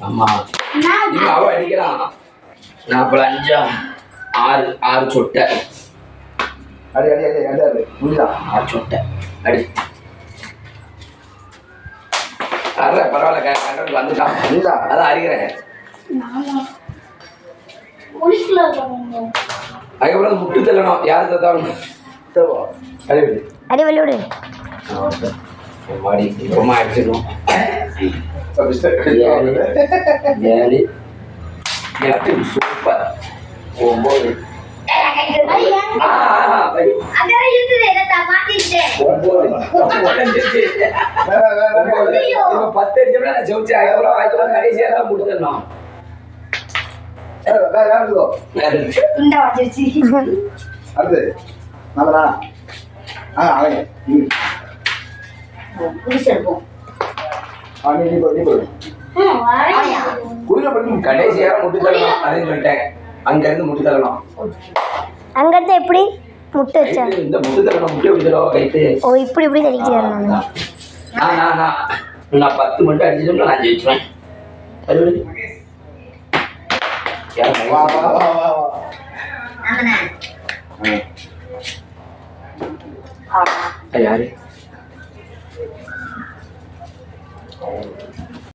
ஆமா நீங்க அவ அடிக்கலாம். நான் அப்ப 5 6 சொட்டை அடி அடி அடி அடி அடி முடியல 6 சொட்டை அடி. அற பரவாயில்ல கண்ட்ரோல் வந்துட்டான். முடியல அதான் அறிகிறேன். அதுக்கப்புறம் முட்டு தள்ளணும். யார் தத்தாலும் அடிவிடு அடிவலி விடு. மாடி இப்பமா அடிச்சிடும். சூப்பர் 9 கடைசியா முடிச்சிடணும். அடுத்து நம்மளா அவங்க கடைசியா முட்டு தள்ளணும் அப்படின்னு சொல்லிட்டேன். அங்க இருந்து முட்டு தள்ளணும். அங்க இருந்து எப்படி முட்டை வச்சா இந்த முட்டு தள்ளணும். முட்டை விட்டுடும் கைட்டு. ஓ இப்படி இப்படி தள்ளிக்கிறாங்க. நான் 10 மட்டும் அடிச்சிட்டோம்னா நான் ஜெயிச்சுவேன். யாரு